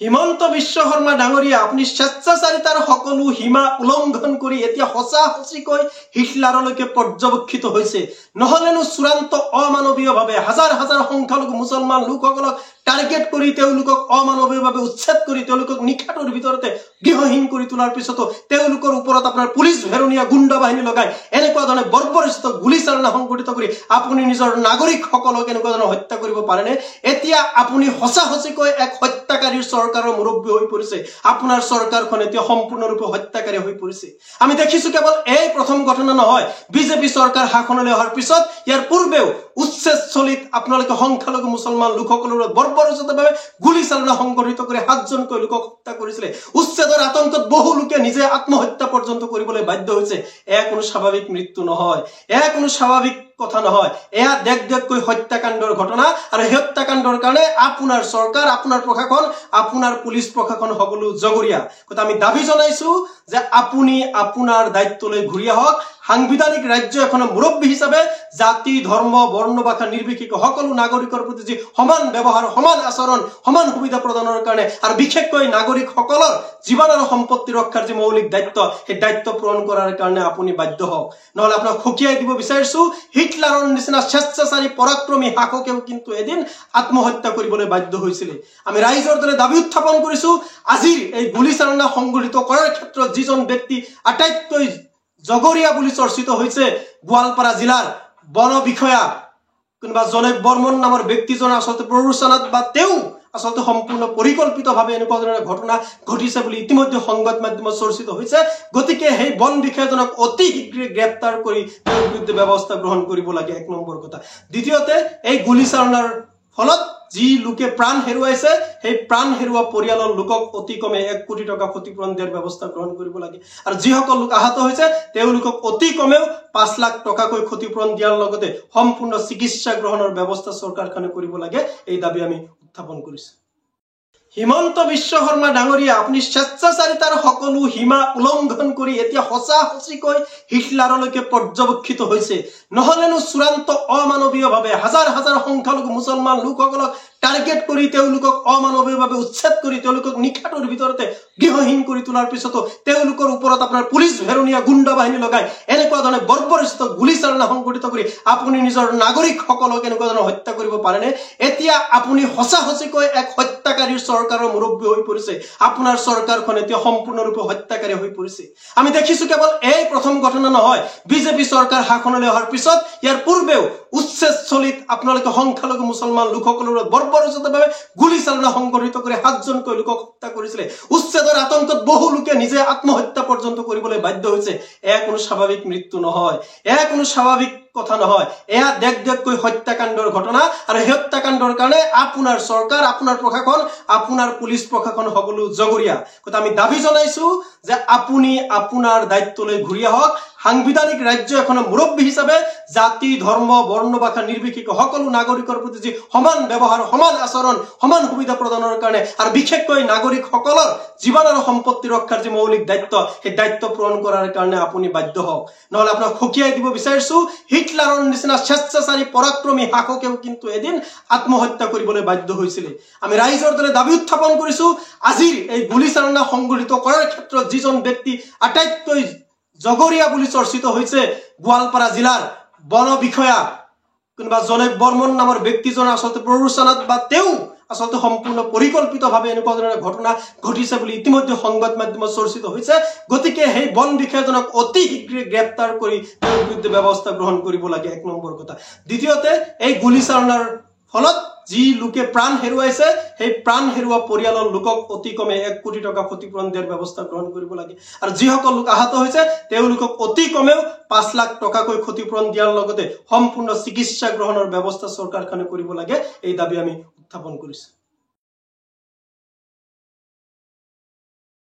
হিমন্ত বিশ্ব শৰ্মা ডাঙৰীয়া আপুনি স্বেচ্ছাচাৰিতাৰ সকলো সীমা উলংঘন কৰি এতিয়া হসাহসিকৈ হিটলাৰলৈকে পৰ্যবেক্ষিত হৈছে নহলেনো চূড়ান্ত অমানৱীয়ভাৱে হাজাৰ হাজাৰ সংখ্যালঘু মুছলমান লোকসকলক টাৰ্গেট কৰি তেওঁলোকক অমানৱীয়ভাৱে উচ্ছেদ কৰি তেওঁলোকক নিখাটোৰ ভিতৰতে গৃহহীন কৰি তোলাৰ পিছতো তেওঁলোকৰ ওপৰত আপোনাৰ পুলিচ ভেৰণীয়া গুণ্ডা বাহিনী লগাই এনেকুৱা ধৰণে বৰ্বৰিত গুলীচালনা সংঘটিত কৰি আপুনি নিজৰ নাগৰিকসকলক এনেকুৱা ধৰণে হত্যা কৰিব পাৰেনে এতিয়া আপুনি হসাহসিকৈ এক হত্যাকাৰীৰ চৰকাৰৰ মুৰব্বী হৈ পৰিছে আপোনাৰ চৰকাৰখন এতিয়া সম্পূৰ্ণৰূপে হত্যাকাৰী হৈ পৰিছে আমি দেখিছো কেৱল এই প্ৰথম ঘটনা নহয় বিজেপি চৰকাৰ শাসনলৈ অহাৰ পিছত ইয়াৰ পূৰ্বেও উচ্ছেদস্থলীত আপোনালোকে সংখ্যালঘু মুছলমান লোকসকলৰ বৰ্বৰচিতভাৱে গুলীচালনা সংঘটিত কৰি 7 জনকৈ লোকক হত্যা কৰিছিল উচ্ছেদৰ আতংকত বহু লোকে নিজে আত্মহত্যা পৰ্যন্ত কৰিবলৈ বাধ্য হৈছে এয়া কোনো স্বাভাৱিক মৃত্যু নহয় এয়া কোনো স্বাভাৱিক কথা নহয় এয়া দেখকৈ হত্যাকাণ্ডৰ ঘটনা আৰু হত্যাকাণ্ডৰ কাৰণে আপোনাৰ চৰকাৰ আপোনাৰ প্ৰশাসন আপোনাৰ পুলিচ প্ৰশাসন সকলো জগৰীয়া কথা আমি দাবী জনাইছো যে আপুনি আপোনাৰ দায়িত্বলৈ ঘূৰি আহক সাংবিধানিক ৰাজ্য এখনৰ মুৰব্বী হিচাপে জাতি ধৰ্ম বৰ্ণ ভাষা নিৰ্বিশেষে সকলো নাগৰিকৰ প্ৰতি যি সমান ব্যৱহাৰ সমান আচৰণ সমান সুবিধা প্ৰদানৰ কাৰণে আৰু বিশেষকৈ নাগৰিকসকলৰ জীৱন আৰু সম্পত্তি ৰক্ষাৰ যি মৌলিক দায়িত্ব সেই দায়িত্ব পূৰণ কৰাৰ কাৰণে আপুনি বাধ্য হওক নহলে আপোনাক খকিয়াই দিব বিচাৰিছো হিটলাৰৰ নিচিনা স্বেচ্ছাচাৰী পৰাক্ৰমী শাসকেও কিন্তু এদিন আত্মহত্যা কৰিবলৈ বাধ্য হৈছিল আমি ৰাইজৰ দৰে দাবী উত্থাপন কৰিছো আজিৰ এই গুলীচালনা সংঘটিত কৰাৰ ক্ষেত্ৰত যিজন ব্যক্তি আটাইতকৈ জগৰীয়া বুলি চৰ্চিত হৈছে গোৱালপাৰা জিলাৰ বন বিষয়া কোনবা জনক বৰ্মন নামৰ ব্যক্তিজন আসলে প্ৰৰোচনাত বা তেওঁ আসলে সম্পূৰ্ণ পৰিকল্পিতভাৱে এনেকুৱা ধৰণৰ ঘটনা ঘটিছে বুলি ইতিমধ্যে সংবাদ মাধ্যমত চৰ্চিত হৈছে গতিকে সেই বন বিষয়াজনক অতি শীঘ্ৰে গ্ৰেপ্তাৰ কৰি তেওঁৰ বিৰুদ্ধে ব্যৱস্থা গ্ৰহণ কৰিব লাগে এক নম্বৰ কথা দ্বিতীয়তে এই গুলীচালনাৰ ফলত যি লোকে প্ৰাণ হেৰুৱাইছে সেই প্ৰাণ হেৰুৱা পৰিয়ালৰ লোকক অতি কমে 1 কোটি টকা ক্ষতিপূৰণ দিয়াৰ ব্যৱস্থা গ্ৰহণ কৰিব লাগে আৰু যিসকল লোক আহত হৈছে তেওঁলোকক অতি কমেও 5 লাখ টকাকৈ ক্ষতিপূৰণ দিয়াৰ লগতে সম্পূৰ্ণ চিকিৎসা গ্ৰহণৰ ব্যৱস্থা চৰকাৰখনে কৰিব লাগে এই দাবী আমি উত্থাপন কৰিছো হিমন্ত বিশ্ব শৰ্মা ডাঙৰীয়া আপুনি স্বেচ্ছাচাৰিতাৰ সকলো সীমা উলংঘন কৰি এতিয়া হসাহসিকৈ হিটলাৰলৈকে পৰ্যবেক্ষিত হৈছে নহলেনো চূড়ান্ত অমানৱীয়ভাৱে হাজাৰ হাজাৰ সংখ্যালঘু মুছলমান লোকসকলক টাৰ্গেট কৰি তেওঁলোকক অমানৱীয়ভাৱে উচ্ছেদ কৰি তেওঁলোকক নিখাটোৰ ভিতৰতে গৃহহীন কৰি তোলাৰ পিছতো তেওঁলোকৰ ওপৰত আপোনাৰ পুলিচ ভেৰণীয়া গুণ্ডা বাহিনী লগাই এনেকুৱা ধৰণে বৰ্বৰিত গুলীচালনা সংঘটিত কৰি আপুনি নিজৰ নাগৰিকসকলক এনেকুৱা ধৰণে হত্যা কৰিব পাৰেনে এতিয়া আপুনি হসাহসিকৈ এক হত্যাকাৰীৰ চৰকাৰৰ মুৰব্বী হৈ পৰিছে আপোনাৰ চৰকাৰখন এতিয়া সম্পূৰ্ণৰূপে হত্যাকাৰী হৈ পৰিছে আমি দেখিছো কেৱল এই প্ৰথম ঘটনা নহয় বিজেপি চৰকাৰ শাসনলৈ অহাৰ পিছত ইয়াৰ পূৰ্বেও উচ্ছেদস্থলীত আপোনালোকে সংখ্যালঘু মুছলমান লোকসকলৰ বৰ্বৰচিতভাৱে গুলীচালনা সংঘটিত কৰি 7 জনকৈ লোকক হত্যা কৰিছিল উচ্ছেদৰ আতংকত বহু লোকে নিজে আত্মহত্যা পৰ্যন্ত কৰিবলৈ বাধ্য হৈছে এয়া কোনো স্বাভাৱিক মৃত্যু নহয় এয়া কোনো স্বাভাৱিক কথা নহয় এয়া দেখকৈ হত্যাকাণ্ডৰ ঘটনা আৰু হত্যাকাণ্ডৰ কাৰণে আপোনাৰ চৰকাৰ আপোনাৰ প্ৰশাসন আপোনাৰ পুলিচ প্ৰশাসন সকলো জগৰীয়া কথা আমি দাবী জনাইছো যে আপুনি আপোনাৰ দায়িত্বলৈ ঘূৰি আহক সাংবিধানিক ৰাজ্য এখনৰ মুৰব্বী হিচাপে জাতি ধৰ্ম বৰ্ণ ভাষা নিৰ্বিশেষে সকলো নাগৰিকৰ প্ৰতি যি সমান ব্যৱহাৰ সমান আচৰণ সমান সুবিধা প্ৰদানৰ কাৰণে আৰু বিশেষকৈ নাগৰিকসকলৰ জীৱন আৰু সম্পত্তি ৰক্ষাৰ যি মৌলিক দায়িত্ব সেই দায়িত্ব পূৰণ কৰাৰ কাৰণে আপুনি বাধ্য হওক নহলে আপোনাক খকিয়াই দিব বিচাৰিছো হিটলাৰৰ নিচিনা স্বেচ্ছাচাৰী পৰাক্ৰমী শাসকেও কিন্তু এদিন আত্মহত্যা কৰিবলৈ বাধ্য হৈছিল আমি ৰাইজৰ দৰে দাবী উত্থাপন কৰিছো আজিৰ এই গুলীচালনা সংঘটিত কৰাৰ ক্ষেত্ৰত যিজন ব্যক্তি আটাইতকৈ জগৰীয়া বুলি চৰ্চিত হৈছে গোৱালপাৰা জিলাৰ বন বিষয়া কোনবা জনক বৰ্মন নামৰ ব্যক্তিজন আসলে প্ৰৰোচনাত বা তেওঁ আসলে সম্পূৰ্ণ পৰিকল্পিতভাৱে এনেকুৱা ধৰণৰ ঘটনা ঘটিছে বুলি ইতিমধ্যে সংবাদ মাধ্যমত চৰ্চিত হৈছে গতিকে সেই বন বিষয়াজনক অতি শীঘ্ৰে গ্ৰেপ্তাৰ কৰি তেওঁৰ বিৰুদ্ধে ব্যৱস্থা গ্ৰহণ কৰিব লাগে এক নম্বৰ কথা দ্বিতীয়তে এই গুলীচালনাৰ ফলত যি লোকে প্ৰাণ হেৰুৱাইছে সেই প্ৰাণ হেৰুৱা পৰিয়ালৰ লোকক অতি কমে 1 কোটি টকা ক্ষতিপূৰণ দিয়াৰ ব্যৱস্থা গ্ৰহণ কৰিব লাগে আৰু যিসকল লোক আহত হৈছে তেওঁলোকক অতি কমেও 5 লাখ টকাকৈ ক্ষতিপূৰণ দিয়াৰ লগতে সম্পূৰ্ণ চিকিৎসা গ্ৰহণৰ ব্যৱস্থা চৰকাৰখনে কৰিব লাগে এই দাবী আমি উত্থাপন কৰিছো